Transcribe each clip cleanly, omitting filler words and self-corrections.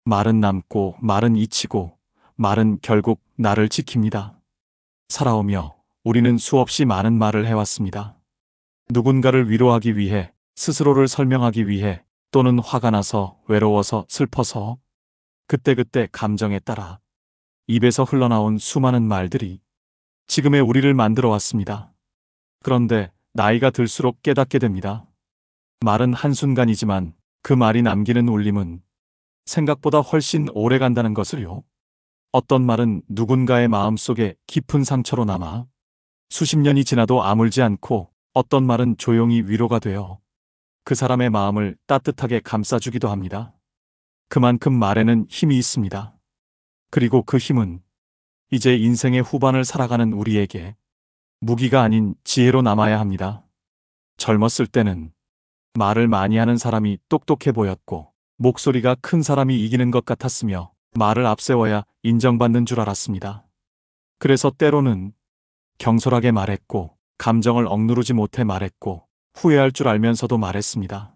말은 남고 말은 잊히고 말은 결국 나를 지킵니다. 살아오며 우리는 수없이 많은 말을 해왔습니다. 누군가를 위로하기 위해, 스스로를 설명하기 위해, 또는 화가 나서, 외로워서, 슬퍼서, 그때그때 감정에 따라 입에서 흘러나온 수많은 말들이 지금의 우리를 만들어 왔습니다. 그런데 나이가 들수록 깨닫게 됩니다. 말은 한순간이지만 그 말이 남기는 울림은 생각보다 훨씬 오래 간다는 것을요. 어떤 말은 누군가의 마음속에 깊은 상처로 남아 수십 년이 지나도 아물지 않고, 어떤 말은 조용히 위로가 되어 그 사람의 마음을 따뜻하게 감싸주기도 합니다. 그만큼 말에는 힘이 있습니다. 그리고 그 힘은 이제 인생의 후반을 살아가는 우리에게 무기가 아닌 지혜로 남아야 합니다. 젊었을 때는 말을 많이 하는 사람이 똑똑해 보였고, 목소리가 큰 사람이 이기는 것 같았으며, 말을 앞세워야 인정받는 줄 알았습니다. 그래서 때로는 경솔하게 말했고, 감정을 억누르지 못해 말했고, 후회할 줄 알면서도 말했습니다.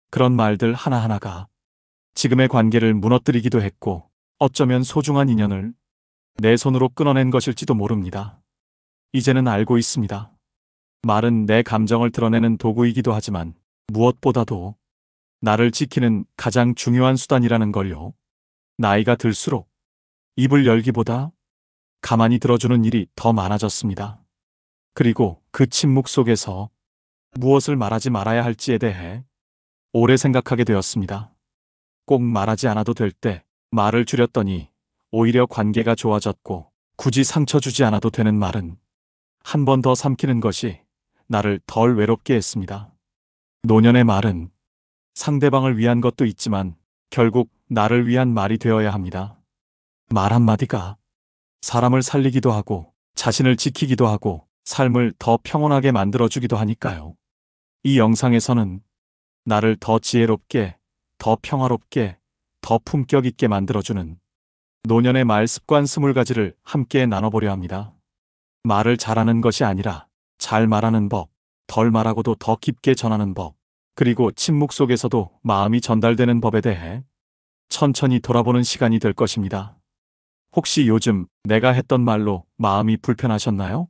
그런 말들 하나하나가 지금의 관계를 무너뜨리기도 했고, 어쩌면 소중한 인연을 내 손으로 끊어낸 것일지도 모릅니다. 이제는 알고 있습니다. 말은 내 감정을 드러내는 도구이기도 하지만 무엇보다도 나를 지키는 가장 중요한 수단이라는 걸요. 나이가 들수록 입을 열기보다 가만히 들어주는 일이 더 많아졌습니다. 그리고 그 침묵 속에서 무엇을 말하지 말아야 할지에 대해 오래 생각하게 되었습니다. 꼭 말하지 않아도 될 때 말을 줄였더니 오히려 관계가 좋아졌고, 굳이 상처 주지 않아도 되는 말은 한 번 더 삼키는 것이 나를 덜 외롭게 했습니다. 노년의 말은 상대방을 위한 것도 있지만 결국 나를 위한 말이 되어야 합니다. 말 한마디가 사람을 살리기도 하고, 자신을 지키기도 하고, 삶을 더 평온하게 만들어주기도 하니까요. 이 영상에서는 나를 더 지혜롭게, 더 평화롭게, 더 품격 있게 만들어주는 노년의 말 습관 20가지를 함께 나눠보려 합니다. 말을 잘하는 것이 아니라 잘 말하는 법, 덜 말하고도 더 깊게 전하는 법, 그리고 침묵 속에서도 마음이 전달되는 법에 대해 천천히 돌아보는 시간이 될 것입니다. 혹시 요즘 내가 했던 말로 마음이 불편하셨나요?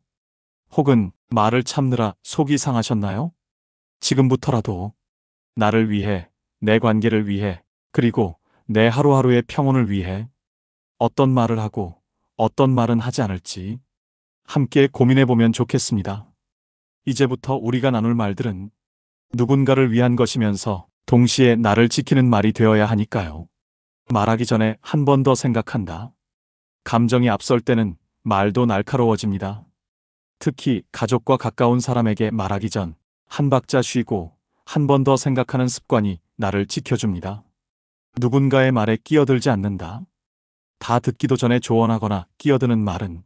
혹은 말을 참느라 속이 상하셨나요? 지금부터라도 나를 위해, 내 관계를 위해, 그리고 내 하루하루의 평온을 위해 어떤 말을 하고 어떤 말은 하지 않을지 함께 고민해보면 좋겠습니다. 이제부터 우리가 나눌 말들은 누군가를 위한 것이면서 동시에 나를 지키는 말이 되어야 하니까요. 말하기 전에 한 번 더 생각한다. 감정이 앞설 때는 말도 날카로워집니다. 특히 가족과 가까운 사람에게 말하기 전 한 박자 쉬고 한 번 더 생각하는 습관이 나를 지켜줍니다. 누군가의 말에 끼어들지 않는다. 다 듣기도 전에 조언하거나 끼어드는 말은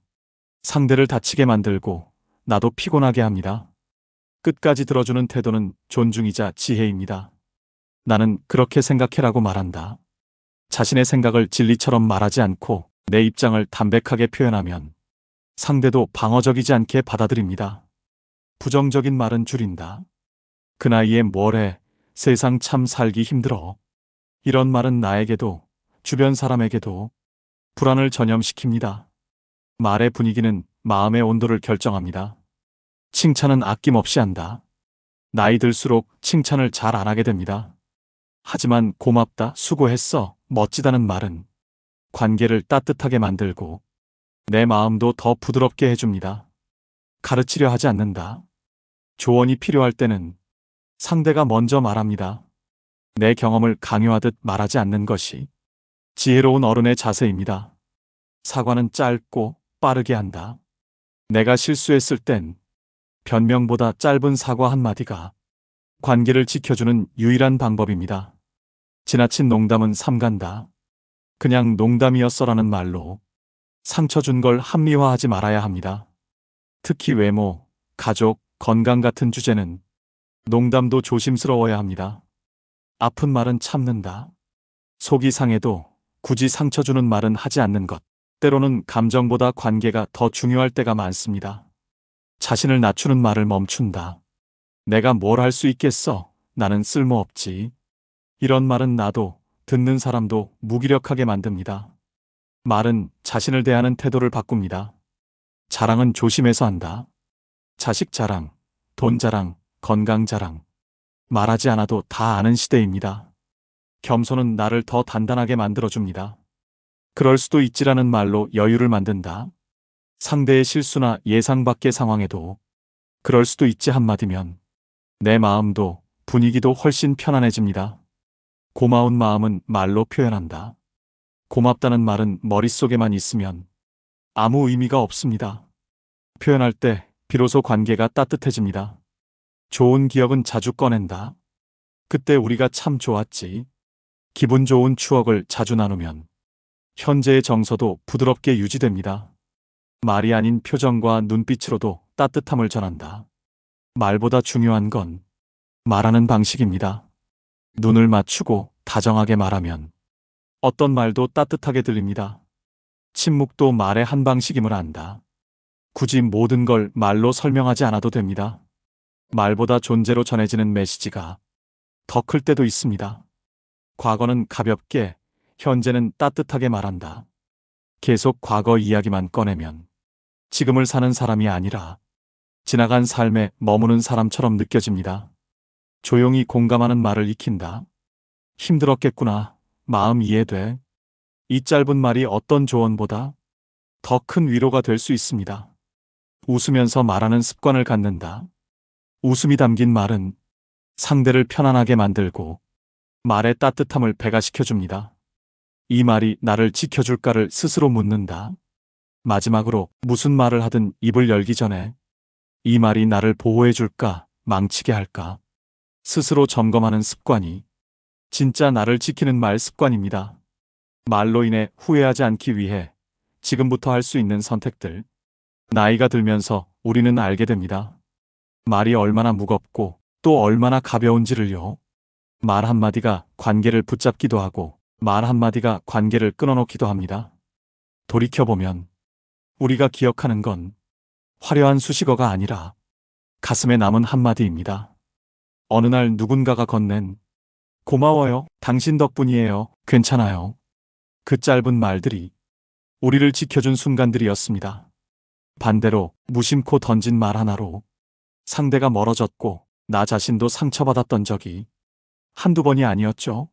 상대를 다치게 만들고 나도 피곤하게 합니다. 끝까지 들어주는 태도는 존중이자 지혜입니다. 나는 그렇게 생각해라고 말한다. 자신의 생각을 진리처럼 말하지 않고 내 입장을 담백하게 표현하면 상대도 방어적이지 않게 받아들입니다. 부정적인 말은 줄인다. 그 나이에 뭘 해, 세상 참 살기 힘들어. 이런 말은 나에게도 주변 사람에게도 불안을 전염시킵니다. 말의 분위기는 마음의 온도를 결정합니다. 칭찬은 아낌없이 한다. 나이 들수록 칭찬을 잘 안 하게 됩니다. 하지만 고맙다, 수고했어, 멋지다는 말은 관계를 따뜻하게 만들고 내 마음도 더 부드럽게 해줍니다. 가르치려 하지 않는다. 조언이 필요할 때는 상대가 먼저 말합니다. 내 경험을 강요하듯 말하지 않는 것이 지혜로운 어른의 자세입니다. 사과는 짧고 빠르게 한다. 내가 실수했을 땐 변명보다 짧은 사과 한마디가 관계를 지켜주는 유일한 방법입니다. 지나친 농담은 삼간다. 그냥 농담이었어라는 말로 상처 준 걸 합리화하지 말아야 합니다. 특히 외모, 가족, 건강 같은 주제는 농담도 조심스러워야 합니다. 아픈 말은 참는다. 속이 상해도 굳이 상처 주는 말은 하지 않는 것. 때로는 감정보다 관계가 더 중요할 때가 많습니다. 자신을 낮추는 말을 멈춘다. 내가 뭘 할 수 있겠어? 나는 쓸모없지. 이런 말은 나도 듣는 사람도 무기력하게 만듭니다. 말은 자신을 대하는 태도를 바꿉니다. 자랑은 조심해서 한다. 자식 자랑, 돈 자랑, 건강 자랑. 말하지 않아도 다 아는 시대입니다. 겸손은 나를 더 단단하게 만들어줍니다. 그럴 수도 있지라는 말로 여유를 만든다. 상대의 실수나 예상 밖의 상황에도 그럴 수도 있지 한마디면 내 마음도 분위기도 훨씬 편안해집니다. 고마운 마음은 말로 표현한다. 고맙다는 말은 머릿속에만 있으면 아무 의미가 없습니다. 표현할 때 비로소 관계가 따뜻해집니다. 좋은 기억은 자주 꺼낸다. 그때 우리가 참 좋았지. 기분 좋은 추억을 자주 나누면 현재의 정서도 부드럽게 유지됩니다. 말이 아닌 표정과 눈빛으로도 따뜻함을 전한다. 말보다 중요한 건 말하는 방식입니다. 눈을 맞추고 다정하게 말하면 어떤 말도 따뜻하게 들립니다. 침묵도 말의 한 방식임을 안다. 굳이 모든 걸 말로 설명하지 않아도 됩니다. 말보다 존재로 전해지는 메시지가 더 클 때도 있습니다. 과거는 가볍게, 현재는 따뜻하게 말한다. 계속 과거 이야기만 꺼내면 지금을 사는 사람이 아니라 지나간 삶에 머무는 사람처럼 느껴집니다. 조용히 공감하는 말을 익힌다. 힘들었겠구나. 마음 이해돼. 이 짧은 말이 어떤 조언보다 더 큰 위로가 될 수 있습니다. 웃으면서 말하는 습관을 갖는다. 웃음이 담긴 말은 상대를 편안하게 만들고 말의 따뜻함을 배가시켜줍니다. 이 말이 나를 지켜줄까를 스스로 묻는다. 마지막으로 무슨 말을 하든 입을 열기 전에 이 말이 나를 보호해줄까, 망치게 할까 스스로 점검하는 습관이 진짜 나를 지키는 말 습관입니다. 말로 인해 후회하지 않기 위해 지금부터 할 수 있는 선택들. 나이가 들면서 우리는 알게 됩니다. 말이 얼마나 무겁고 또 얼마나 가벼운지를요. 말 한마디가 관계를 붙잡기도 하고 말 한마디가 관계를 끊어놓기도 합니다. 돌이켜보면 우리가 기억하는 건 화려한 수식어가 아니라 가슴에 남은 한마디입니다. 어느 날 누군가가 건넨 고마워요, 당신 덕분이에요, 괜찮아요. 그 짧은 말들이 우리를 지켜준 순간들이었습니다. 반대로 무심코 던진 말 하나로 상대가 멀어졌고 나 자신도 상처받았던 적이 한두 번이 아니었죠.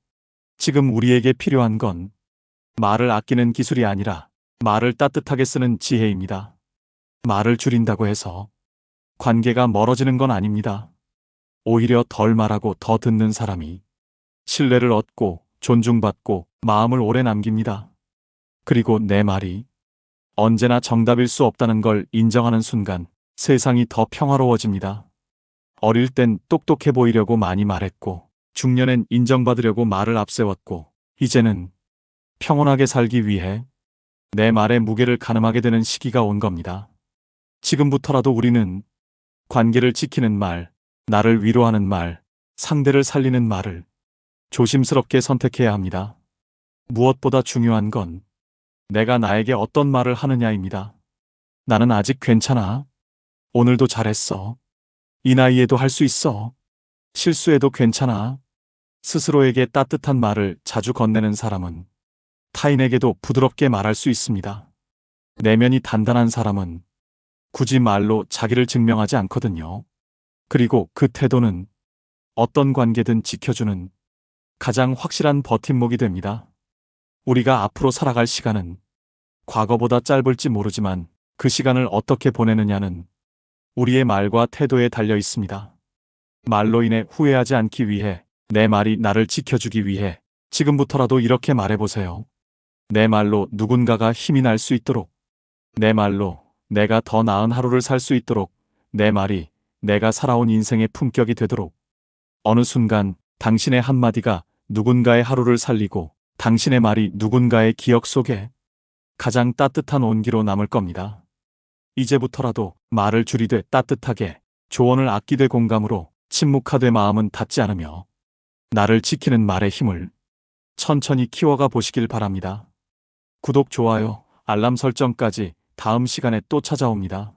지금 우리에게 필요한 건 말을 아끼는 기술이 아니라 말을 따뜻하게 쓰는 지혜입니다. 말을 줄인다고 해서 관계가 멀어지는 건 아닙니다. 오히려 덜 말하고 더 듣는 사람이 신뢰를 얻고 존중받고 마음을 오래 남깁니다. 그리고 내 말이 언제나 정답일 수 없다는 걸 인정하는 순간 세상이 더 평화로워집니다. 어릴 땐 똑똑해 보이려고 많이 말했고 중년엔 인정받으려고 말을 앞세웠고 이제는 평온하게 살기 위해 내 말의 무게를 가늠하게 되는 시기가 온 겁니다. 지금부터라도 우리는 관계를 지키는 말, 나를 위로하는 말, 상대를 살리는 말을 조심스럽게 선택해야 합니다. 무엇보다 중요한 건 내가 나에게 어떤 말을 하느냐입니다. 나는 아직 괜찮아. 오늘도 잘했어. 이 나이에도 할 수 있어. 실수해도 괜찮아. 스스로에게 따뜻한 말을 자주 건네는 사람은 타인에게도 부드럽게 말할 수 있습니다. 내면이 단단한 사람은 굳이 말로 자기를 증명하지 않거든요. 그리고 그 태도는 어떤 관계든 지켜주는 가장 확실한 버팀목이 됩니다. 우리가 앞으로 살아갈 시간은 과거보다 짧을지 모르지만 그 시간을 어떻게 보내느냐는 우리의 말과 태도에 달려 있습니다. 말로 인해 후회하지 않기 위해 내 말이 나를 지켜주기 위해 지금부터라도 이렇게 말해보세요. 내 말로 누군가가 힘이 날 수 있도록, 내 말로 내가 더 나은 하루를 살 수 있도록, 내 말이 내가 살아온 인생의 품격이 되도록. 어느 순간 당신의 한마디가 누군가의 하루를 살리고 당신의 말이 누군가의 기억 속에 가장 따뜻한 온기로 남을 겁니다. 이제부터라도 말을 줄이되 따뜻하게, 조언을 아끼되 공감으로, 침묵하되 마음은 닫지 않으며 나를 지키는 말의 힘을 천천히 키워가 보시길 바랍니다. 구독, 좋아요, 알람 설정까지 다음 시간에 또 찾아옵니다.